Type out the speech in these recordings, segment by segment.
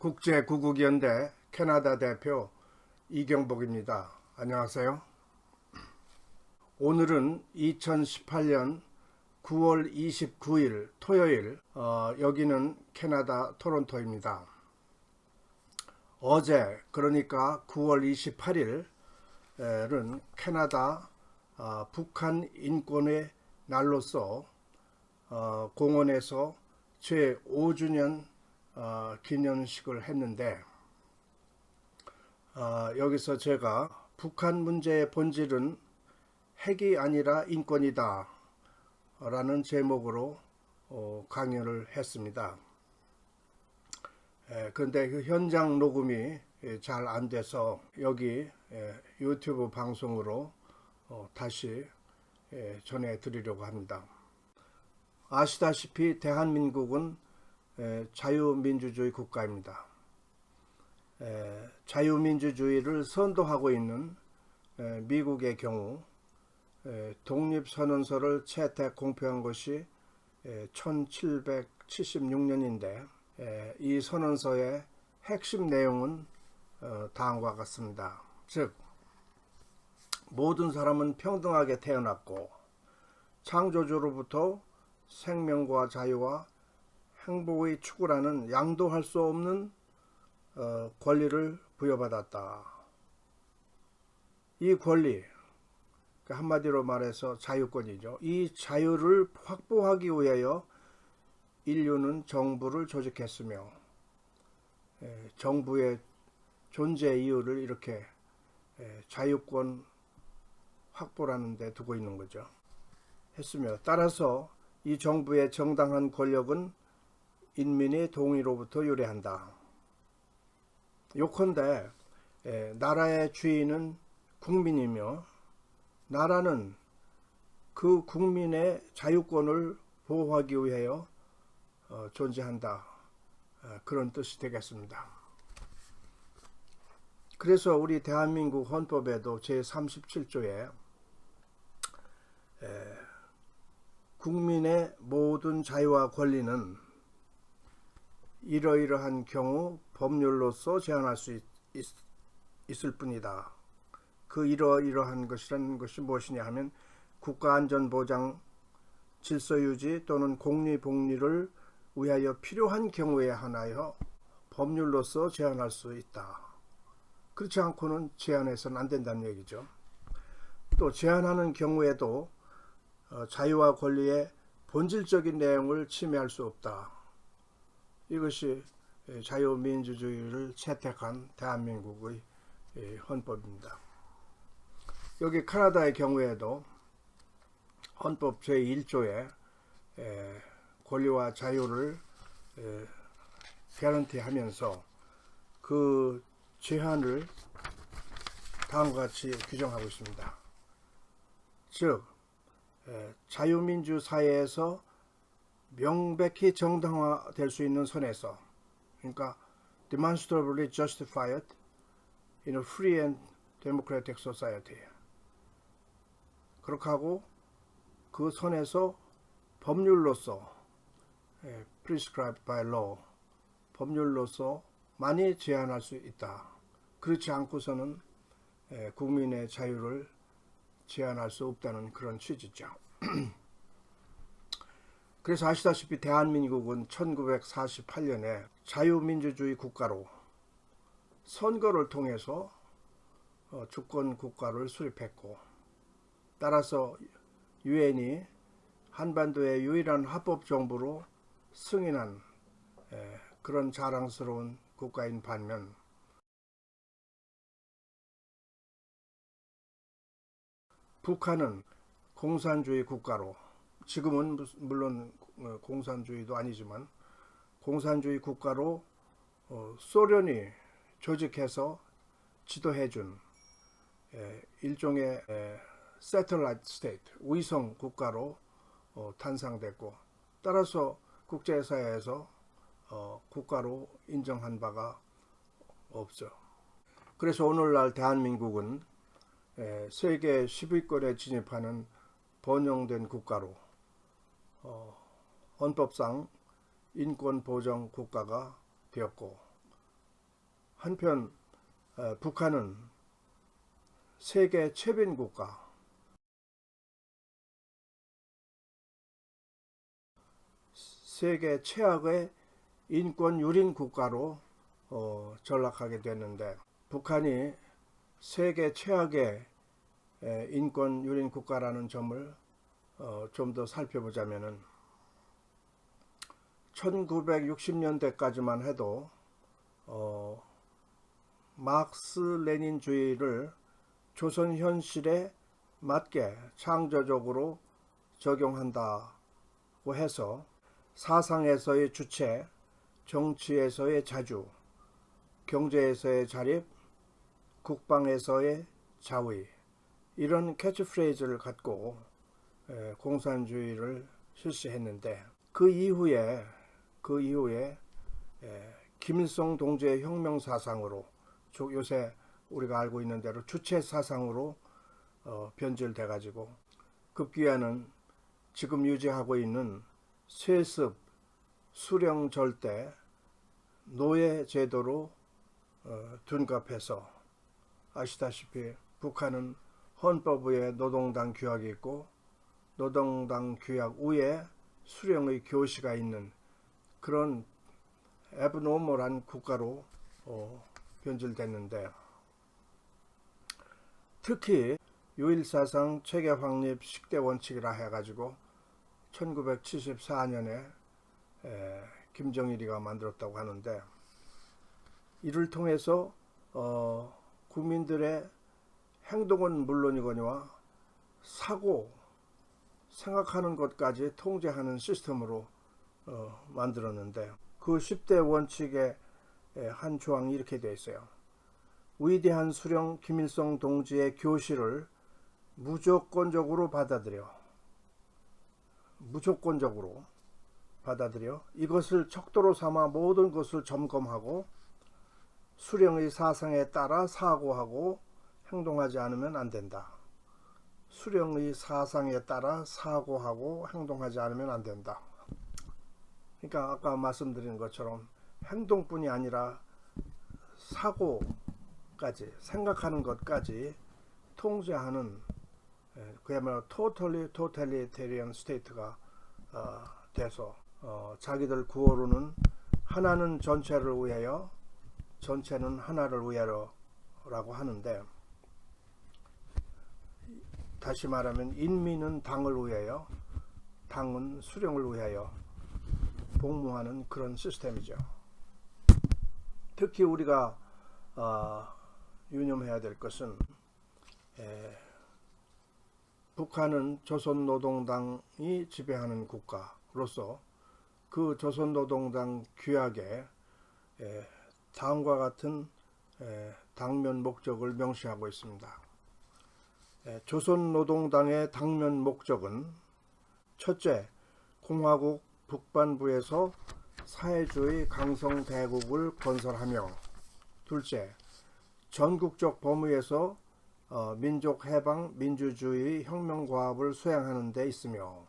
국제구국연대 캐나다 대표 이경복입니다. 안녕하세요. 오늘은 2018년 9월 29일 토요일, 여기는 캐나다 토론토입니다. 어제, 그러니까 9월 28일은 캐나다 북한 인권의 날로서 공원에서 제5주년 기념식을 했는데, 여기서 제가 북한 문제의 본질은 핵이 아니라 인권이다 라는 제목으로 강연을 했습니다. 그런데 그 현장 녹음이 잘 안 돼서 여기 유튜브 방송으로 다시 전해드리려고 합니다. 아시다시피 대한민국은 자유민주주의 국가입니다. 자유민주주의를 선도하고 있는 미국의 경우 독립선언서를 채택 공표한 것이 1776년인데 이 선언서의 핵심 내용은 다음과 같습니다. 즉, 모든 사람은 평등하게 태어났고 창조주로부터 생명과 자유와 행복의 추구라는 양도할 수 없는 권리를 부여받았다. 이 권리, 한마디로 말해서 자유권이죠. 이 자유를 확보하기 위하여 인류는 정부를 조직했으며 정부의 존재 이유를 이렇게 자유권 확보라는 데 두고 있는 거죠. 했으며, 따라서 이 정부의 정당한 권력은 인민의 동의로부터 유래한다. 요컨대 나라의 주인은 국민이며 나라는 그 국민의 자유권을 보호하기 위하여 존재한다. 그런 뜻이 되겠습니다. 그래서 우리 대한민국 헌법에도 제37조에 국민의 모든 자유와 권리는 이러이러한 경우 법률로서 제한할 수 있을 뿐이다. 그 이러이러한 것이라는 것이 무엇이냐 하면 국가안전보장, 질서유지 또는 공리복리를 위하여 필요한 경우에 한하여 법률로서 제한할 수 있다. 그렇지 않고는 제한해서는 안 된다는 얘기죠. 또 제한하는 경우에도 자유와 권리의 본질적인 내용을 침해할 수 없다. 이것이 자유민주주의를 채택한 대한민국의 헌법입니다. 여기 캐나다의 경우에도 헌법 제1조에 권리와 자유를 개런티하면서 그 제한을 다음과 같이 규정하고 있습니다. 즉, 자유민주 사회에서 명백히 정당화될 수 있는 선에서, 그러니까 demonstrably justified in a free and democratic society, 그렇게 하고 그 선에서 법률로서 prescribed by law, 법률로서 많이 제한할 수 있다. 그렇지 않고서는 국민의 자유를 제한할 수 없다는 그런 취지죠. 그래서 아시다시피 대한민국은 1948년에 자유민주주의 국가로 선거를 통해서 주권 국가를 수립했고, 따라서 유엔이 한반도의 유일한 합법 정부로 승인한 그런 자랑스러운 국가인 반면, 북한은 공산주의 국가로, 지금은 물론 공산주의도 아니지만 공산주의 국가로 소련이 조직해서 지도해준 일종의 새틀라이트 스테이트, 위성 국가로 탄생됐고, 따라서 국제사회에서 국가로 인정한 바가 없죠. 그래서 오늘날 대한민국은 세계 10위권에 진입하는 번영된 국가로 헌법상 인권 보정 국가가 되었고, 한편 북한은 세계 최빈 국가, 세계 최악의 인권 유린 국가로 전락하게 됐는데, 북한이 세계 최악의 인권 유린 국가라는 점을 좀 더 살펴보자면은 1960년대까지만 해도 마르크스 레닌주의를 조선 현실에 맞게 창조적으로 적용한다고 해서 사상에서의 주체, 정치에서의 자주, 경제에서의 자립, 국방에서의 자위, 이런 캐치프레이즈를 갖고 공산주의를 실시했는데, 그 이후에 김일성 동지의 혁명 사상으로, 요새 우리가 알고 있는 대로 주체 사상으로 변질돼 가지고 급기야는 지금 유지하고 있는 세습, 수령 절대, 노예 제도로 둔갑해서, 아시다시피 북한은 헌법 위에 노동당 규약이 있고 노동당 규약 위에 수령의 교시가 있는 그런 애브노멀한 국가로 변질됐는데, 특히 유일사상 체계 확립 10대 원칙이라 해가지고 1974년에 김정일이가 만들었다고 하는데, 이를 통해서 국민들의 행동은 물론이거니와 사고, 생각하는 것까지 통제하는 시스템으로 만들었는데, 그 10대 원칙의 한 조항이 이렇게 되어 있어요. 위대한 수령 김일성 동지의 교시를 무조건적으로 받아들여 이것을 척도로 삼아 모든 것을 점검하고 수령의 사상에 따라 사고하고 행동하지 않으면 안 된다. 수령의 사상에 따라 사고하고 행동하지 않으면 안 된다. 그러니까 아까 말씀드린 것처럼 행동뿐이 아니라 사고까지, 생각하는 것까지 통제하는, 그야말로 totalitarian state가 돼서 자기들 구호로는 하나는 전체를 위하여, 전체는 하나를 위하여라고 하는데, 다시 말하면 인민은 당을 위하여, 당은 수령을 위하여 복무하는 그런 시스템이죠. 특히 우리가 유념해야 될 것은, 북한은 조선노동당이 지배하는 국가로서 그 조선노동당 규약에 다음과 같은 당면 목적을 명시하고 있습니다. 조선노동당의 당면 목적은, 첫째, 공화국 북반부에서 사회주의 강성대국을 건설하며, 둘째, 전국적 범위에서 민족해방 민주주의 혁명과업을 수행하는 데 있으며,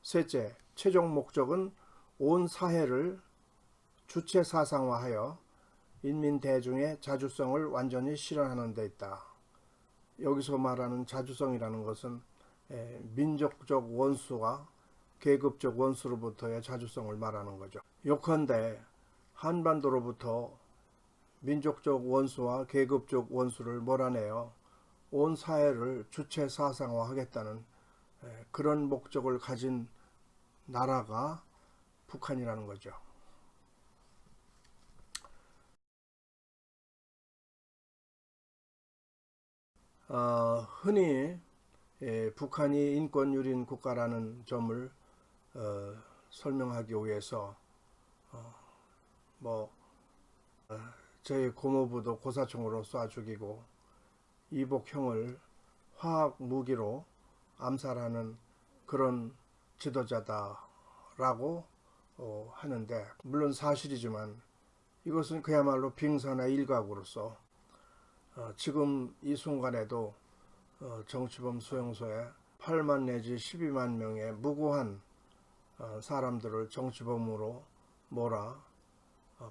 셋째, 최종 목적은 온 사회를 주체 사상화하여 인민 대중의 자주성을 완전히 실현하는 데 있다. 여기서 말하는 자주성이라는 것은 민족적 원수와 계급적 원수로부터의 자주성을 말하는 거죠. 요컨대 한반도로부터 민족적 원수와 계급적 원수를 몰아내어 온 사회를 주체 사상화하겠다는 그런 목적을 가진 나라가 북한이라는 거죠. 흔히 북한이 인권유린 국가라는 점을 설명하기 위해서 저희 고모부도 고사총으로 쏴 죽이고 이복형을 화학 무기로 암살하는 그런 지도자다라고 하는데, 물론 사실이지만 이것은 그야말로 빙산의 일각으로서 지금 이 순간에도 정치범 수용소에 8만 내지 12만 명의 무고한 사람들을 정치범으로 몰아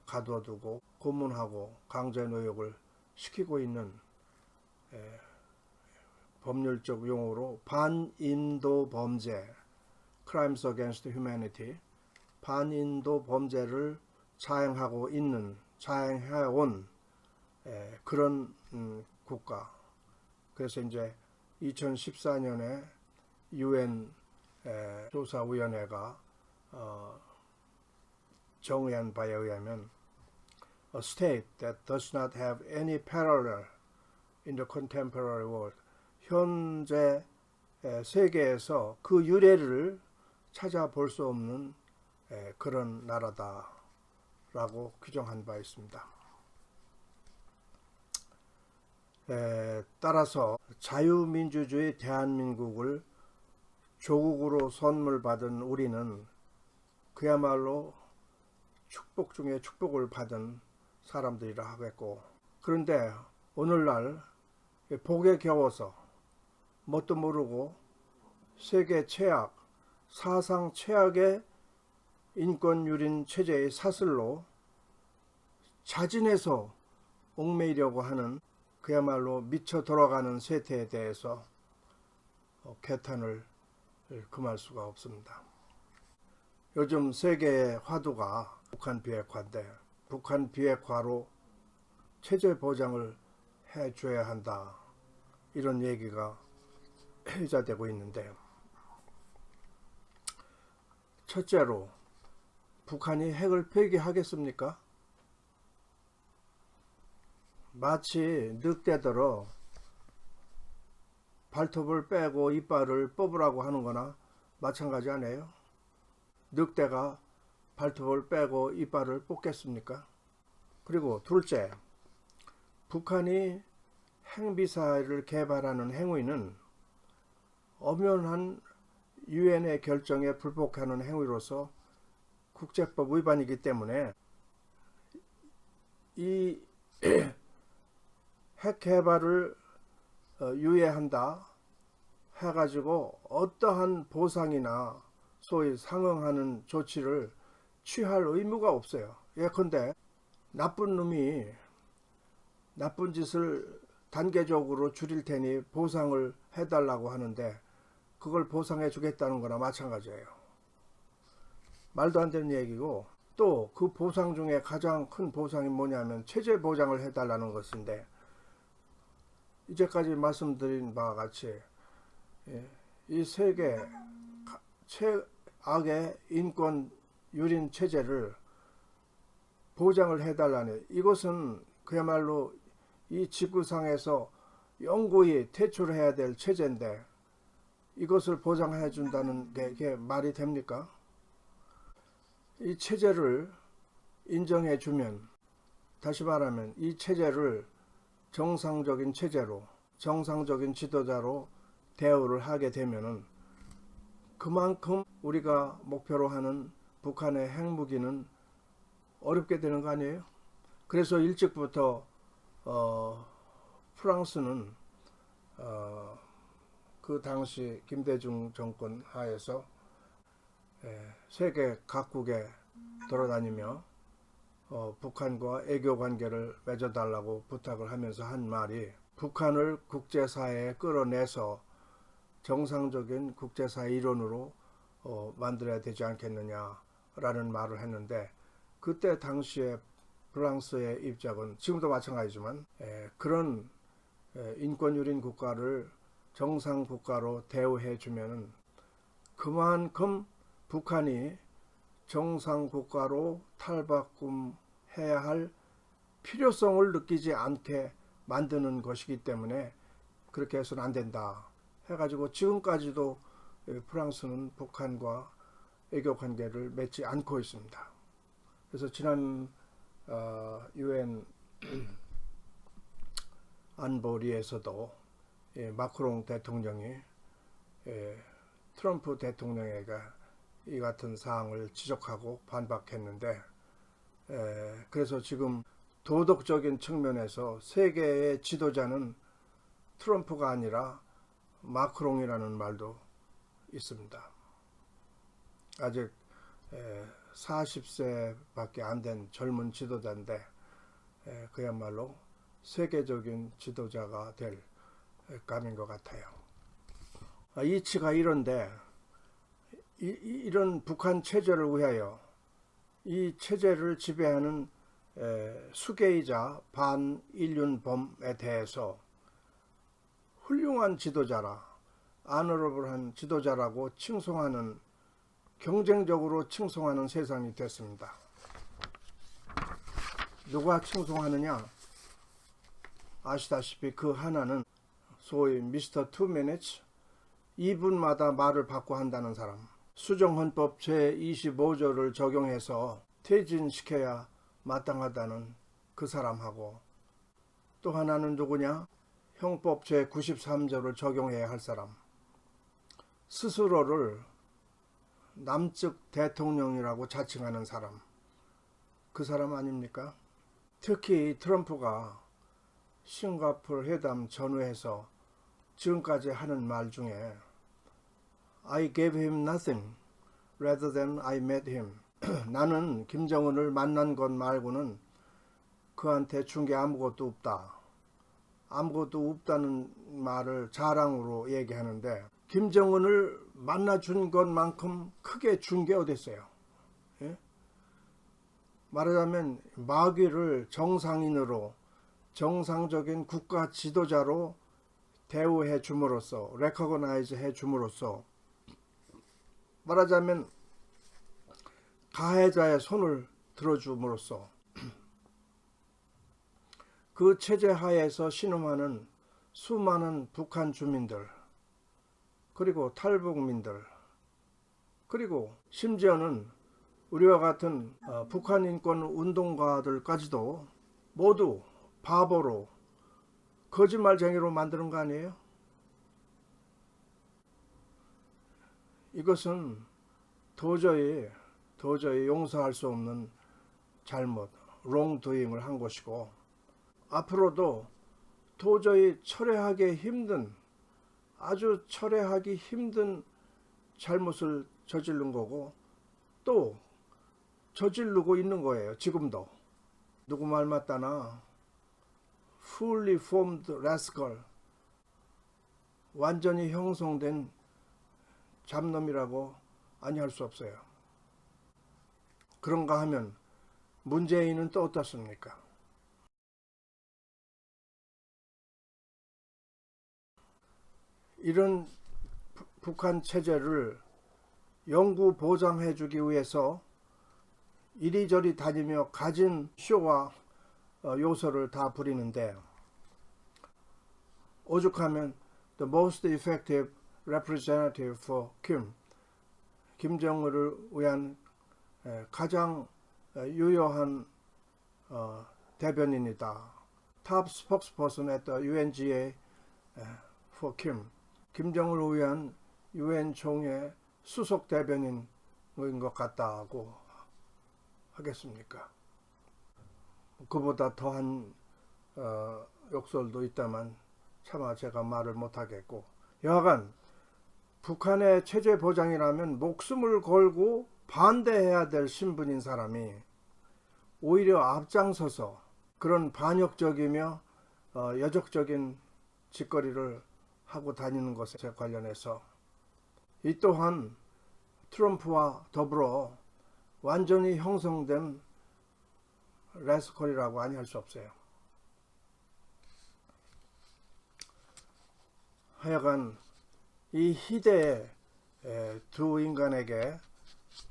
가둬두고 고문하고 강제 노역을 시키고 있는 법률적 용어로 반인도 범죄, Crimes Against Humanity, 반인도 범죄를 자행해온 그런 국가. 그래서 이제 2014년에 UN 조사위원회가 정의한 바에 의하면 A state that does not have any parallel in the contemporary world, 현재 세계에서 그 유례를 찾아볼 수 없는 그런 나라다라고 규정한 바 있습니다. 따라서 자유민주주의 대한민국을 조국으로 선물받은 우리는 그야말로 축복 중에 축복을 받은 사람들이라 하겠고, 그런데 오늘날 복에 겨워서 뭣도 모르고 세계 최악, 사상 최악의 인권유린 체제의 사슬로 자진해서 얽매이려고 하는 그야말로 미쳐 돌아가는 세태에 대해서 개탄을 금할 수가 없습니다. 요즘 세계의 화두가 북한 비핵화인데, 북한 비핵화로 체제 보장을 해줘야 한다, 이런 얘기가 회자되고 있는데, 첫째로 북한이 핵을 폐기하겠습니까? 마치 늑대들어 발톱을 빼고 이빨을 뽑으라고 하는 거나 마찬가지 아니에요? 늑대가 발톱을 빼고 이빨을 뽑겠습니까? 그리고 둘째, 북한이 핵미사일을 개발하는 행위는 엄연한 유엔의 결정에 불복하는 행위로서 국제법 위반이기 때문에 이 핵 개발을 유예한다 해가지고 어떠한 보상이나 소위 상응하는 조치를 취할 의무가 없어요. 예컨대 나쁜 놈이 나쁜 짓을 단계적으로 줄일 테니 보상을 해달라고 하는데 그걸 보상해 주겠다는 거나 마찬가지예요. 말도 안 되는 얘기고, 또 그 보상 중에 가장 큰 보상이 뭐냐면 체제 보장을 해달라는 것인데, 이제까지 말씀드린 바와 같이 이 세계 최악의 인권 유린 체제를 보장을 해달라니, 이것은 그야말로 이 지구상에서 영구히 퇴출해야 될 체제인데 이것을 보장해 준다는 게 이게 말이 됩니까? 이 체제를 인정해 주면, 다시 말하면 이 체제를 정상적인 체제로, 정상적인 지도자로 대우를 하게 되면은 그만큼 우리가 목표로 하는 북한의 핵무기는 어렵게 되는 거 아니에요? 그래서 일찍부터 프랑스는 그 당시 김대중 정권 하에서 세계 각국에 돌아다니며 북한과 애교 관계를 맺어달라고 부탁을 하면서 한 말이, 북한을 국제사회에 끌어내서 정상적인 국제사회 일원으로 만들어야 되지 않겠느냐라는 말을 했는데, 그때 당시에 프랑스의 입장은 지금도 마찬가지지만 그런 인권유린 국가를 정상 국가로 대우해 주면은 그만큼 북한이 정상 국가로 탈바꿈해야 할 필요성을 느끼지 않게 만드는 것이기 때문에 그렇게 해서는 안 된다 해가지고 지금까지도 프랑스는 북한과 애교 관계를 맺지 않고 있습니다. 그래서 지난 UN 안보리에서도 마크롱 대통령이 트럼프 대통령에게 이 같은 사항을 지적하고 반박했는데, 그래서 지금 도덕적인 측면에서 세계의 지도자는 트럼프가 아니라 마크롱이라는 말도 있습니다. 아직 40세밖에 안 된 젊은 지도자인데 그야말로 세계적인 지도자가 될 감인 것 같아요. 이치가 이런데 이런 북한 체제를 위하여 이 체제를 지배하는 수계이자 반인륜범에 대해서 훌륭한 지도자라, 아너러블한 지도자라고 칭송하는, 경쟁적으로 칭송하는 세상이 됐습니다. 누가 칭송하느냐? 아시다시피 그 하나는 소위 미스터 투 미니츠, 2분마다 말을 바꿔 한다는 사람, 수정헌법 제25조를 적용해서 퇴진시켜야 마땅하다는 그 사람하고, 또 하나는 누구냐? 형법 제93조를 적용해야 할 사람, 스스로를 남측 대통령이라고 자칭하는 사람, 그 사람 아닙니까? 특히 트럼프가 싱가포르 회담 전후에서 지금까지 하는 말 중에 I gave him nothing rather than I met him. 나는 김정은을 만난 것 말고는 그한테 준 게 아무것도 없다. 아무것도 없다는 말을 자랑으로 얘기하는데, 김정은을 만나준 것만큼 크게 준 게 어디 있어요? 예? 말하자면 마귀를 정상인으로, 정상적인 국가 지도자로 대우해 줌으로써, 레커거나이즈 해 줌으로써, 말하자면 가해자의 손을 들어줌으로써 그 체제 하에서 신음하는 수많은 북한 주민들, 그리고 탈북민들, 그리고 심지어는 우리와 같은 북한 인권 운동가들까지도 모두 바보로, 거짓말쟁이로 만드는 거 아니에요? 이것은 도저히 용서할 수 없는 잘못, 롱도잉을 한 것이고, 앞으로도 도저히 철회하기 힘든, 아주 철회하기 힘든 잘못을 저지른 거고, 또 저지르고 있는 거예요. 지금도. 누구 말 맞다나 fully formed rascal, 완전히 형성된 잡놈이라고 아니할 수 없어요. 그런가 하면 문재인은 또 어떻습니까? 이런 북한 체제를 영구 보장해 주기 위해서 이리저리 다니며 가진 쇼와 요소를 다 부리는데, 오죽하면 the most effective representative for Kim, 김정은을 위한 가장 유효한 대변인이다. Top spokesperson at the UNGA for Kim, 김정은을 위한 유엔 총회 수석 대변인인 것 같다고 하겠습니까? 그보다 더한 욕설도 있다만 차마 제가 말을 못하겠고, 여하간 북한의 체제 보장이라면 목숨을 걸고 반대해야 될 신분인 사람이 오히려 앞장서서 그런 반역적이며 여적적인 짓거리를 하고 다니는 것에 관련해서, 이 또한 트럼프와 더불어 완전히 형성된 레스컬이라고 아니할 수 없어요. 하여간 이 희대의 두 인간에게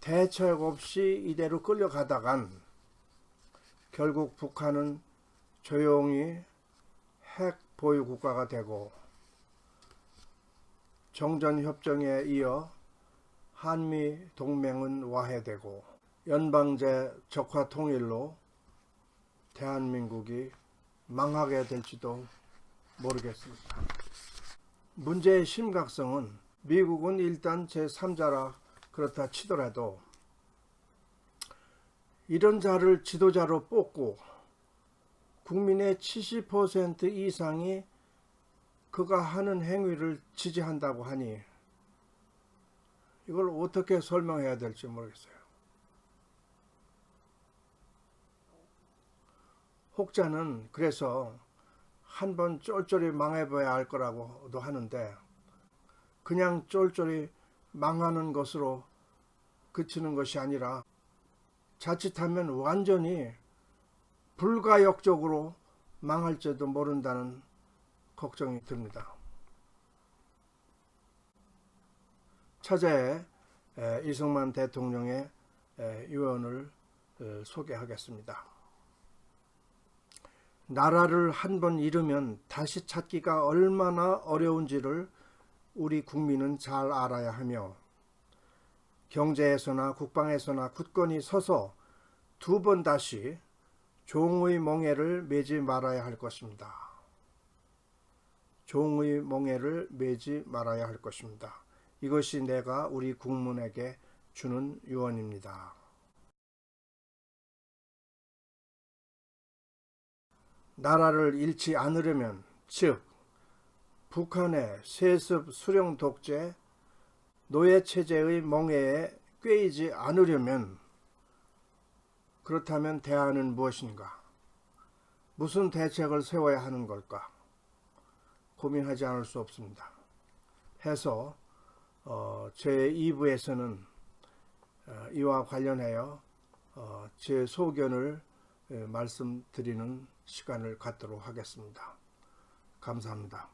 대책 없이 이대로 끌려가다간 결국 북한은 조용히 핵 보유 국가가 되고, 정전협정에 이어 한미 동맹은 와해되고, 연방제 적화 통일로 대한민국이 망하게 될지도 모르겠습니다. 문제의 심각성은 미국은 일단 제3자라 그렇다 치더라도 이런 자를 지도자로 뽑고 국민의 70% 이상이 그가 하는 행위를 지지한다고 하니 이걸 어떻게 설명해야 될지 모르겠어요. 혹자는 그래서 한번 쫄쫄이 망해봐야 할 거라고도 하는데, 그냥 쫄쫄이 망하는 것으로 그치는 것이 아니라 자칫하면 완전히 불가역적으로 망할지도 모른다는 걱정이 듭니다. 차제에 이승만 대통령의 유언을 소개하겠습니다. 나라를 한번 잃으면 다시 찾기가 얼마나 어려운지를 우리 국민은 잘 알아야 하며, 경제에서나 국방에서나 굳건히 서서 두 번 다시 종의 멍에를 매지 말아야 할 것입니다. 종의 멍에를 매지 말아야 할 것입니다. 이것이 내가 우리 국민에게 주는 유언입니다. 나라를 잃지 않으려면, 즉 북한의 세습 수령 독재 노예체제의 멍에에 꿰이지 않으려면, 그렇다면 대안은 무엇인가? 무슨 대책을 세워야 하는 걸까? 고민하지 않을 수 없습니다. 해서 제 2부에서는 이와 관련하여 제 소견을 말씀드리는 시간을 갖도록 하겠습니다. 감사합니다.